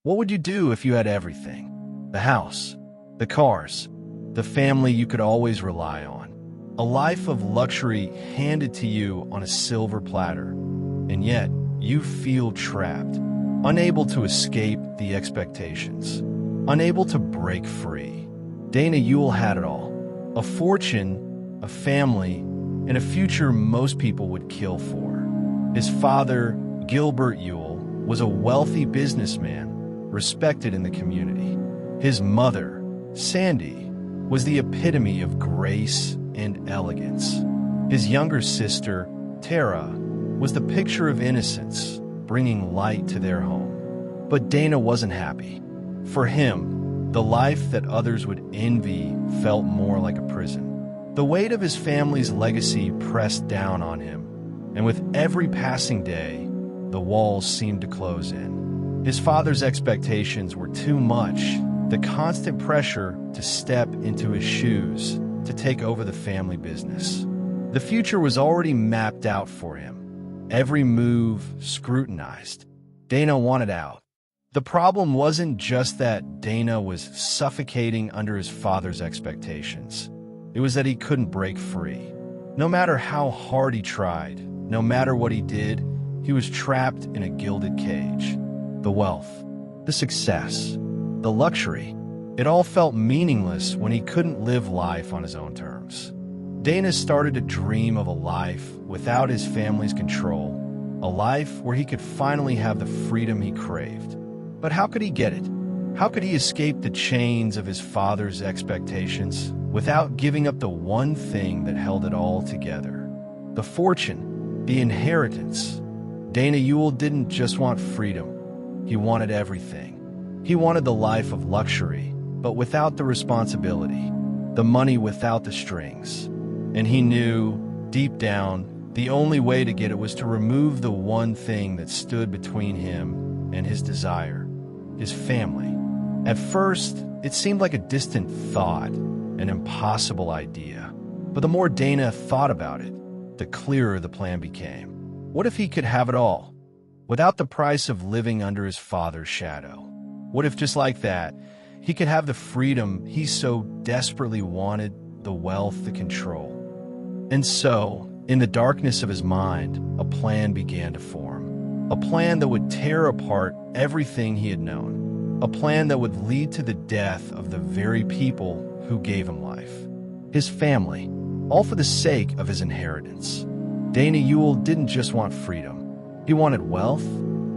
What would you do if you had everything? The house, the cars, the family you could always rely on. A life of luxury handed to you on a silver platter. And yet, you feel trapped, unable to escape the expectations, unable to break free. Dana Ewell had it all. A fortune, a family, and a future most people would kill for. His father, Gilbert Ewell, was a wealthy businessman, respected in the community. His mother, Sandy, was the epitome of grace and elegance. His younger sister, Tara, was the picture of innocence, bringing light to their home. But Dana wasn't happy. For him, the life that others would envy felt more like a prison. The weight of his family's legacy pressed down on him, and with every passing day, the walls seemed to close in. His father's expectations were too much, the constant pressure to step into his shoes, to take over the family business. The future was already mapped out for him, every move scrutinized. Dana wanted out. The problem wasn't just that Dana was suffocating under his father's expectations. It was that he couldn't break free. No matter how hard he tried, no matter what he did, he was trapped in a gilded cage. The wealth, the success, the luxury, it all felt meaningless when he couldn't live life on his own terms. Dana started to dream of a life without his family's control, a life where he could finally have the freedom he craved. But how could he get it? How could he escape the chains of his father's expectations without giving up the one thing that held it all together? The fortune, the inheritance. Dana Ewell didn't just want freedom. He wanted everything. He wanted the life of luxury, but without the responsibility, the money without the strings. And he knew, deep down, the only way to get it was to remove the one thing that stood between him and his desire, his family. At first, it seemed like a distant thought, an impossible idea. But the more Dana thought about it, the clearer the plan became. What if he could have it all, without the price of living under his father's shadow? What if, just like that, he could have the freedom he so desperately wanted, the wealth, the control? And so, in the darkness of his mind, a plan began to form. A plan that would tear apart everything he had known. A plan that would lead to the death of the very people who gave him life. His family, all for the sake of his inheritance. Dana Ewell didn't just want freedom. He wanted wealth,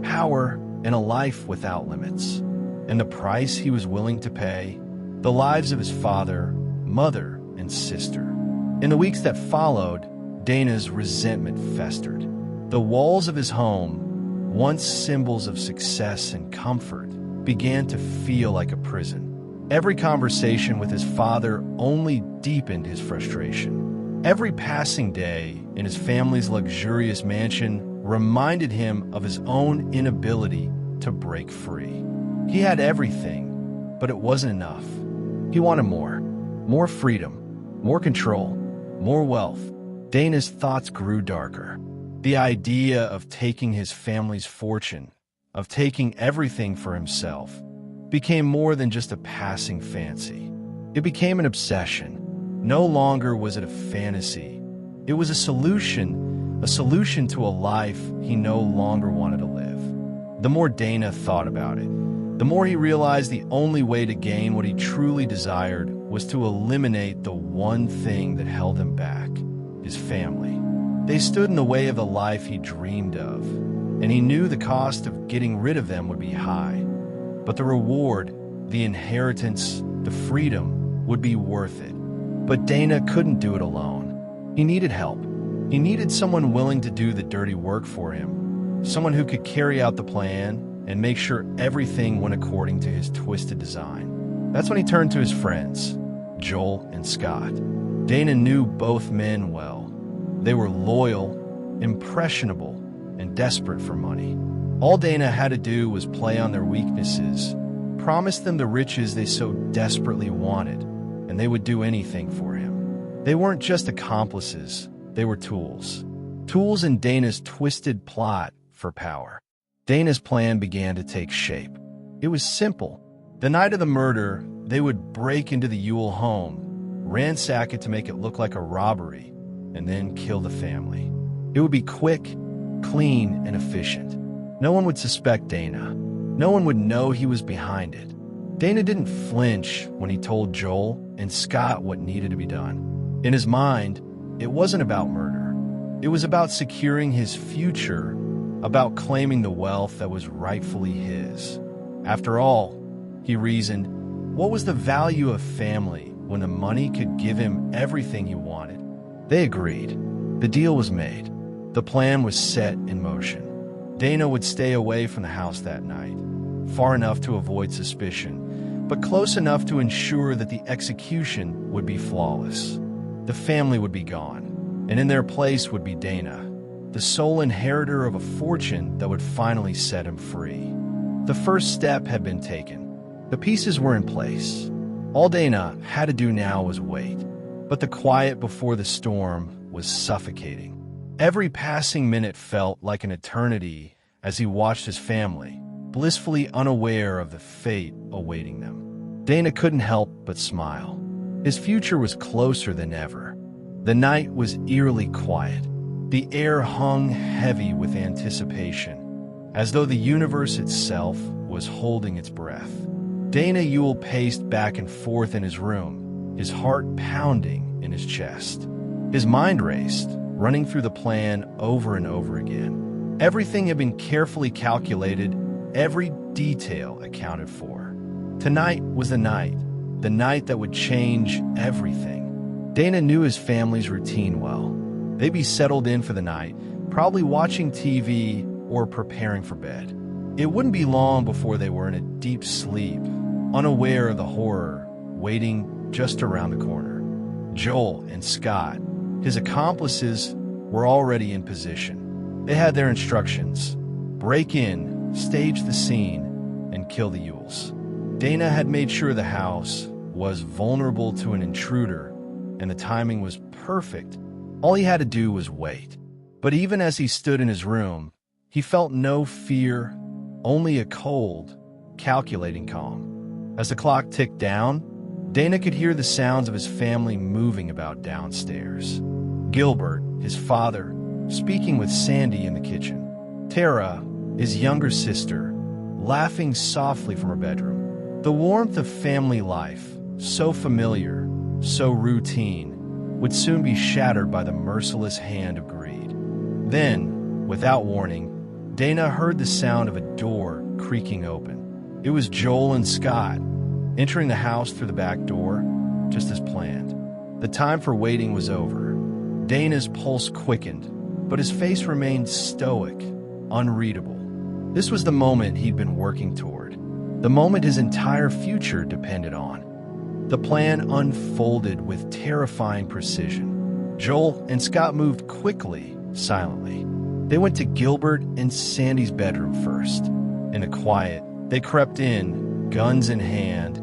power, and a life without limits. And the price he was willing to pay, the lives of his father, mother, and sister. In the weeks that followed, Dana's resentment festered. The walls of his home, once symbols of success and comfort, began to feel like a prison. Every conversation with his father only deepened his frustration. Every passing day in his family's luxurious mansion reminded him of his own inability to break free. He had everything, but it wasn't enough. He wanted more. More freedom, more control, more wealth. Dana's thoughts grew darker. The idea of taking his family's fortune, of taking everything for himself, became more than just a passing fancy. It became an obsession. No longer was it a fantasy. It was a solution to a life he no longer wanted to live. The more Dana thought about it, the more he realized the only way to gain what he truly desired was to eliminate the one thing that held him back, his family. They stood in the way of the life he dreamed of, and he knew the cost of getting rid of them would be high. But the reward, the inheritance, the freedom would be worth it. But Dana couldn't do it alone. He needed help. He needed someone willing to do the dirty work for him, someone who could carry out the plan and make sure everything went according to his twisted design. That's when he turned to his friends, Joel and Scott. Dana knew both men well. They were loyal, impressionable, and desperate for money. All Dana had to do was play on their weaknesses, promise them the riches they so desperately wanted, and they would do anything for him. They weren't just accomplices, they were tools. Tools in Dana's twisted plot for power. Dana's plan began to take shape. It was simple. The night of the murder, they would break into the Ewell home, ransack it to make it look like a robbery, and then kill the family. It would be quick, clean, and efficient. No one would suspect Dana. No one would know he was behind it. Dana didn't flinch when he told Joel and Scott what needed to be done. In his mind, it wasn't about murder. It was about securing his future, about claiming the wealth that was rightfully his. After all, he reasoned, what was the value of family when the money could give him everything he wanted? They agreed. The deal was made. The plan was set in motion. Dana would stay away from the house that night, far enough to avoid suspicion, but close enough to ensure that the execution would be flawless. The family would be gone, and in their place would be Dana, the sole inheritor of a fortune that would finally set him free. The first step had been taken. The pieces were in place. All Dana had to do now was wait, but the quiet before the storm was suffocating. Every passing minute felt like an eternity as he watched his family, blissfully unaware of the fate awaiting them. Dana couldn't help but smile. His future was closer than ever. The night was eerily quiet. The air hung heavy with anticipation, as though the universe itself was holding its breath. Dana Ewell paced back and forth in his room, his heart pounding in his chest. His mind raced, running through the plan over and over again. Everything had been carefully calculated, every detail accounted for. Tonight was the night that would change everything. Dana knew his family's routine well. They'd be settled in for the night, probably watching TV or preparing for bed. It wouldn't be long before they were in a deep sleep, unaware of the horror waiting just around the corner. Joel and Scott, his accomplices, were already in position. They had their instructions: break in, stage the scene, and kill the Ewells. Dana had made sure the house was vulnerable to an intruder, and the timing was perfect. All he had to do was wait. But even as he stood in his room, he felt no fear, only a cold, calculating calm. As the clock ticked down, Dana could hear the sounds of his family moving about downstairs. Gilbert, his father, speaking with Sandy in the kitchen. Tara, his younger sister, laughing softly from her bedroom. The warmth of family life, so familiar, so routine, would soon be shattered by the merciless hand of greed. Then, without warning, Dana heard the sound of a door creaking open. It was Joel and Scott, entering the house through the back door, just as planned. The time for waiting was over. Dana's pulse quickened, but his face remained stoic, unreadable. This was the moment he'd been working toward, the moment his entire future depended on. The plan unfolded with terrifying precision. Joel and Scott moved quickly, silently. They went to Gilbert and Sandy's bedroom first. In the quiet, they crept in, guns in hand,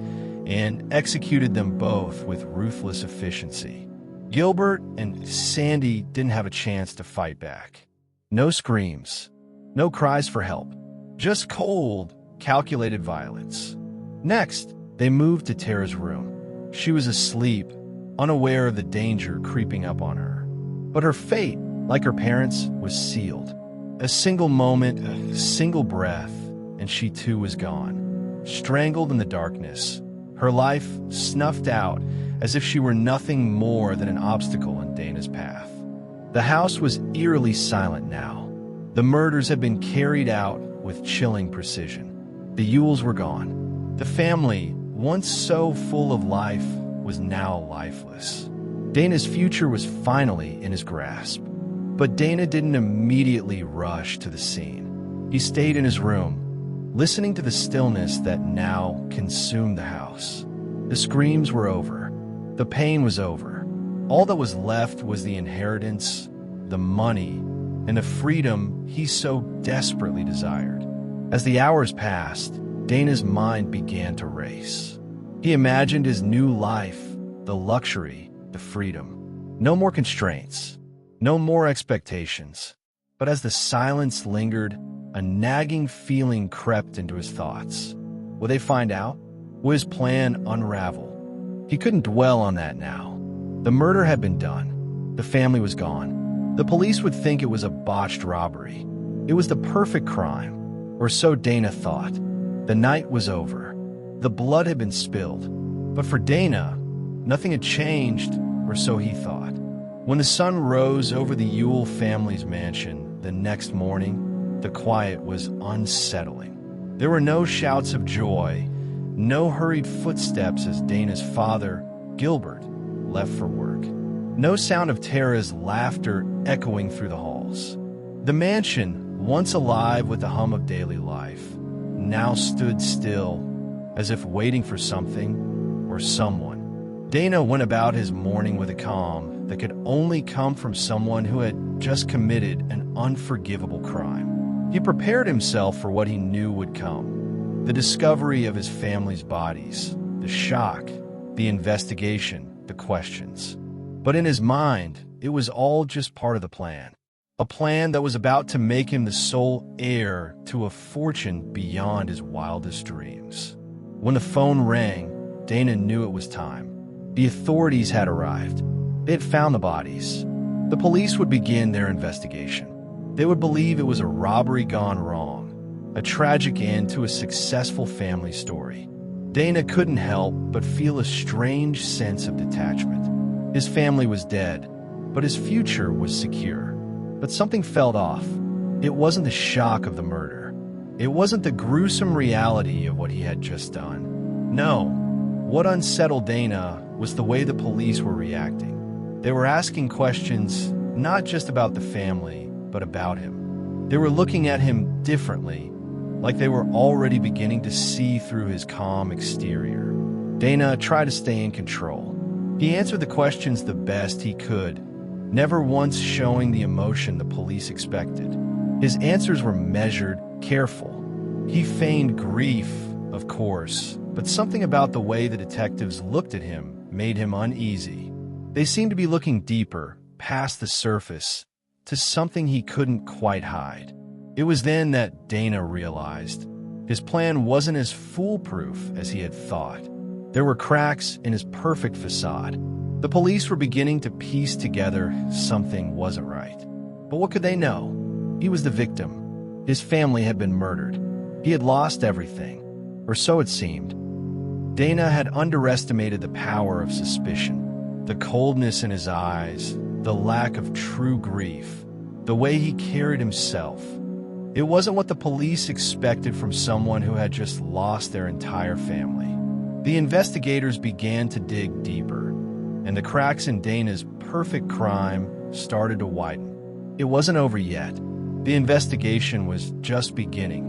and executed them both with ruthless efficiency. Gilbert and Sandy didn't have a chance to fight back. No screams, no cries for help, just cold, calculated violence. Next, they moved to Tara's room. She was asleep, unaware of the danger creeping up on her. But her fate, like her parents', was sealed. A single moment, a single breath, and she too was gone. Strangled in the darkness, her life snuffed out as if she were nothing more than an obstacle in Dana's path. The house was eerily silent now. The murders had been carried out with chilling precision. The Ewells were gone. The family, once so full of life, was now lifeless. Dana's future was finally in his grasp. But Dana didn't immediately rush to the scene. He stayed in his room, listening to the stillness that now consumed the house. The screams were over. The pain was over. All that was left was the inheritance, the money, and the freedom he so desperately desired. As the hours passed, Dana's mind began to race. He imagined his new life, the luxury, the freedom. No more constraints, no more expectations. But as the silence lingered, a nagging feeling crept into his thoughts. Will they find out? Will his plan unravel? He couldn't dwell on that now. The murder had been done. The family was gone. The police would think it was a botched robbery. It was the perfect crime, or so Dana thought. The night was over. The blood had been spilled. But for Dana, nothing had changed, or so he thought. When the sun rose over the Ewell family's mansion the next morning, the quiet was unsettling. There were no shouts of joy, no hurried footsteps as Dana's father, Gilbert, left for work. No sound of Tara's laughter echoing through the halls. The mansion, once alive with the hum of daily life, now stood still, as if waiting for something or someone. Dana went about his morning with a calm that could only come from someone who had just committed an unforgivable crime. He prepared himself for what he knew would come: the discovery of his family's bodies, the shock, the investigation, the questions. But in his mind, it was all just part of the plan. A plan that was about to make him the sole heir to a fortune beyond his wildest dreams. When the phone rang, Dana knew it was time. The authorities had arrived. They had found the bodies. The police would begin their investigation. They would believe it was a robbery gone wrong, a tragic end to a successful family story. Dana couldn't help but feel a strange sense of detachment. His family was dead, but his future was secure. But something felt off. It wasn't the shock of the murder. It wasn't the gruesome reality of what he had just done. No, what unsettled Dana was the way the police were reacting. They were asking questions not just about the family, but about him. They were looking at him differently, like they were already beginning to see through his calm exterior. Dana tried to stay in control. He answered the questions the best he could, never once showing the emotion the police expected. His answers were measured, careful. He feigned grief, of course, but something about the way the detectives looked at him made him uneasy. They seemed to be looking deeper, past the surface, to something he couldn't quite hide. It was then that Dana realized his plan wasn't as foolproof as he had thought. There were cracks in his perfect facade. The police were beginning to piece together something wasn't right. But what could they know? He was the victim. His family had been murdered. He had lost everything, or so it seemed. Dana had underestimated the power of suspicion, the coldness in his eyes, the lack of true grief, the way he carried himself. It wasn't what the police expected from someone who had just lost their entire family. The investigators began to dig deeper, and the cracks in Dana's perfect crime started to widen. It wasn't over yet. The investigation was just beginning,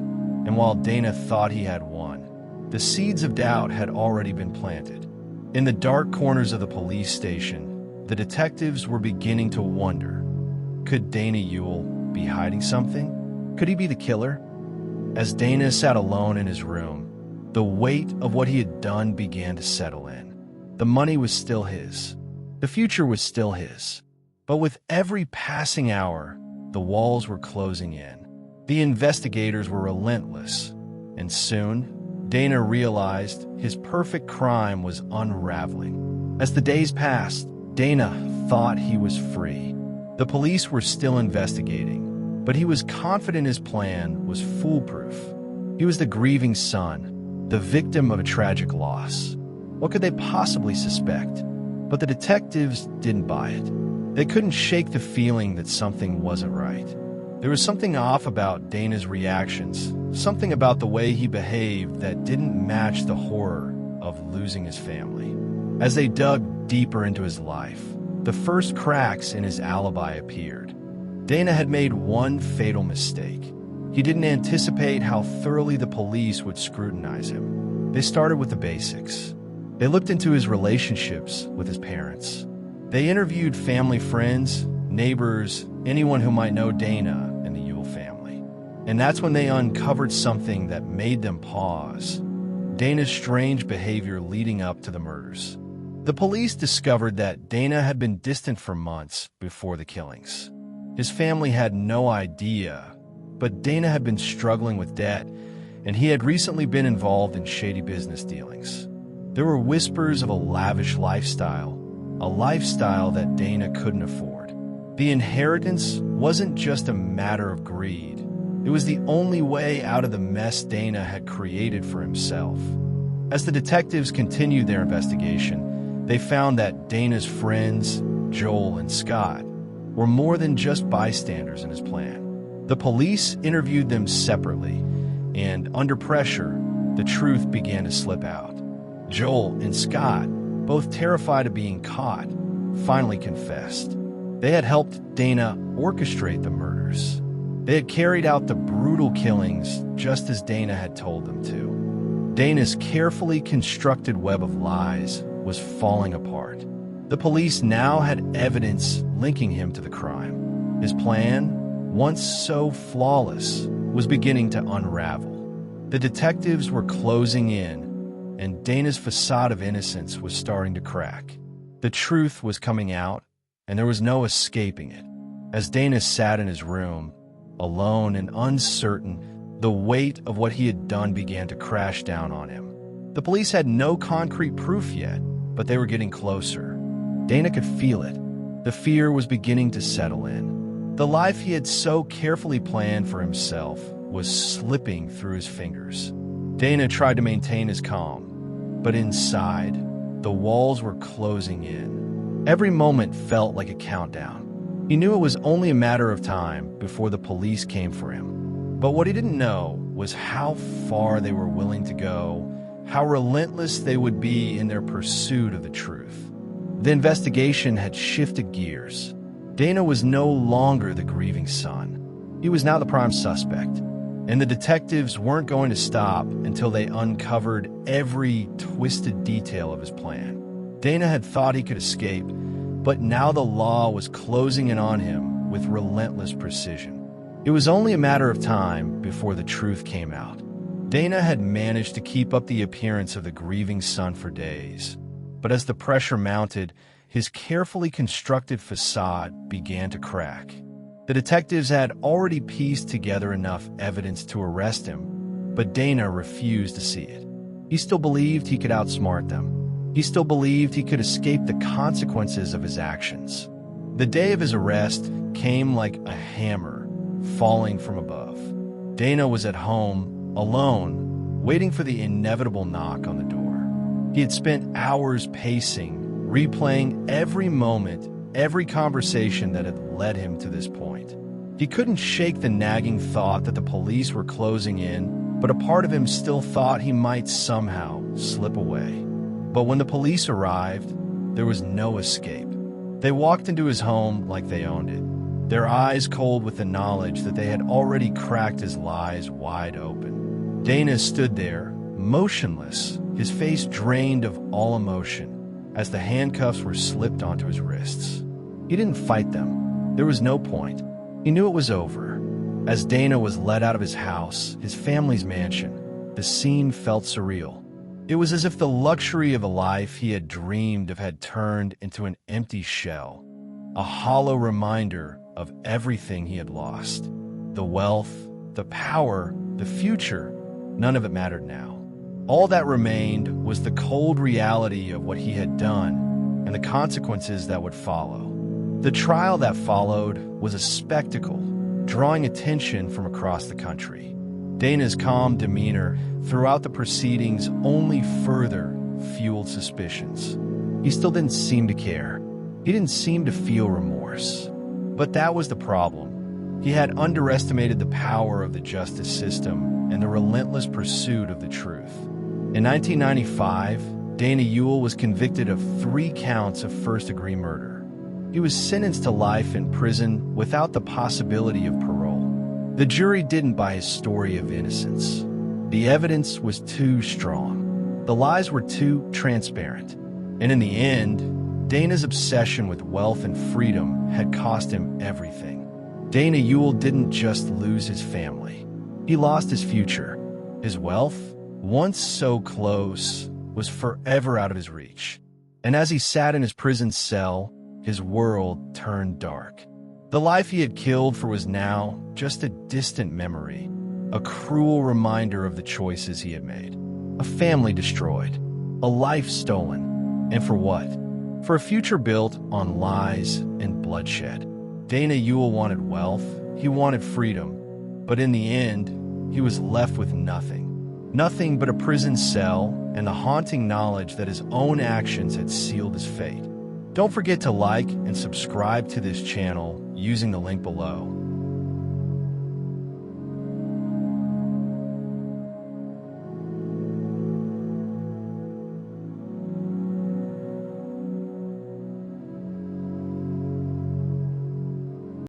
and while Dana thought he had won, the seeds of doubt had already been planted. In the dark corners of the police station, the detectives were beginning to wonder, could Dana Ewell be hiding something? Could he be the killer? As Dana sat alone in his room, the weight of what he had done began to settle in. The money was still his. The future was still his. But with every passing hour, the walls were closing in. The investigators were relentless, and soon, Dana realized his perfect crime was unraveling. As the days passed, Dana thought he was free. The police were still investigating, but he was confident his plan was foolproof. He was the grieving son, the victim of a tragic loss. What could they possibly suspect? But the detectives didn't buy it. They couldn't shake the feeling that something wasn't right. There was something off about Dana's reactions, something about the way he behaved that didn't match the horror of losing his family. As they dug deeper into his life, the first cracks in his alibi appeared. Dana had made one fatal mistake. He didn't anticipate how thoroughly the police would scrutinize him. They started with the basics. They looked into his relationships with his parents. They interviewed family friends, neighbors, anyone who might know Dana and the Ewell family. And that's when they uncovered something that made them pause: Dana's strange behavior leading up to the murders. The police discovered that Dana had been distant for months before the killings. His family had no idea, but Dana had been struggling with debt, and he had recently been involved in shady business dealings. There were whispers of a lavish lifestyle, a lifestyle that Dana couldn't afford. The inheritance wasn't just a matter of greed. It was the only way out of the mess Dana had created for himself. As the detectives continued their investigation, they found that Dana's friends, Joel and Scott, were more than just bystanders in his plan. The police interviewed them separately, and under pressure, the truth began to slip out. Joel and Scott, both terrified of being caught, finally confessed. They had helped Dana orchestrate the murders. They had carried out the brutal killings just as Dana had told them to. Dana's carefully constructed web of lies was falling apart. The police now had evidence linking him to the crime. His plan, once so flawless, was beginning to unravel. The detectives were closing in, and Dana's facade of innocence was starting to crack. The truth was coming out, and there was no escaping it. As Dana sat in his room, alone and uncertain, the weight of what he had done began to crash down on him. The police had no concrete proof yet, but they were getting closer. Dana could feel it. The fear was beginning to settle in. The life he had so carefully planned for himself was slipping through his fingers. Dana tried to maintain his calm, but inside, the walls were closing in. Every moment felt like a countdown. He knew it was only a matter of time before the police came for him. But what he didn't know was how far they were willing to go, how relentless they would be in their pursuit of the truth. The investigation had shifted gears. Dana was no longer the grieving son. He was now the prime suspect, and the detectives weren't going to stop until they uncovered every twisted detail of his plan. Dana had thought he could escape, but now the law was closing in on him with relentless precision. It was only a matter of time before the truth came out. Dana had managed to keep up the appearance of the grieving son for days, but as the pressure mounted, his carefully constructed facade began to crack. The detectives had already pieced together enough evidence to arrest him, but Dana refused to see it. He still believed he could outsmart them. He still believed he could escape the consequences of his actions. The day of his arrest came like a hammer falling from above. Dana was at home, alone, waiting for the inevitable knock on the door. He had spent hours pacing, replaying every moment, every conversation that had led him to this point. He couldn't shake the nagging thought that the police were closing in, but a part of him still thought he might somehow slip away. But when the police arrived, there was no escape. They walked into his home like they owned it, their eyes cold with the knowledge that they had already cracked his lies wide open. Dana stood there, motionless, his face drained of all emotion, as the handcuffs were slipped onto his wrists. He didn't fight them. There was no point. He knew it was over. As Dana was led out of his house, his family's mansion, the scene felt surreal. It was as if the luxury of a life he had dreamed of had turned into an empty shell, a hollow reminder of everything he had lost. The wealth, the power, the future, none of it mattered now. All that remained was the cold reality of what he had done and the consequences that would follow. The trial that followed was a spectacle, drawing attention from across the country. Dana's calm demeanor throughout the proceedings only further fueled suspicions. He still didn't seem to care. He didn't seem to feel remorse. But that was the problem. He had underestimated the power of the justice system and the relentless pursuit of the truth. In 1995, Dana Ewell was convicted of 3 counts of first-degree murder. He was sentenced to life in prison without the possibility of parole. The jury didn't buy his story of innocence. The evidence was too strong. The lies were too transparent. And in the end, Dana's obsession with wealth and freedom had cost him everything. Dana Ewell didn't just lose his family. He lost his future. His wealth, once so close, was forever out of his reach. And as he sat in his prison cell, his world turned dark. The life he had killed for was now just a distant memory, a cruel reminder of the choices he had made. A family destroyed, a life stolen, and for what? For a future built on lies and bloodshed. Dana Ewell wanted wealth, he wanted freedom, but in the end, he was left with nothing. Nothing but a prison cell and the haunting knowledge that his own actions had sealed his fate. Don't forget to like and subscribe to this channel using the link below.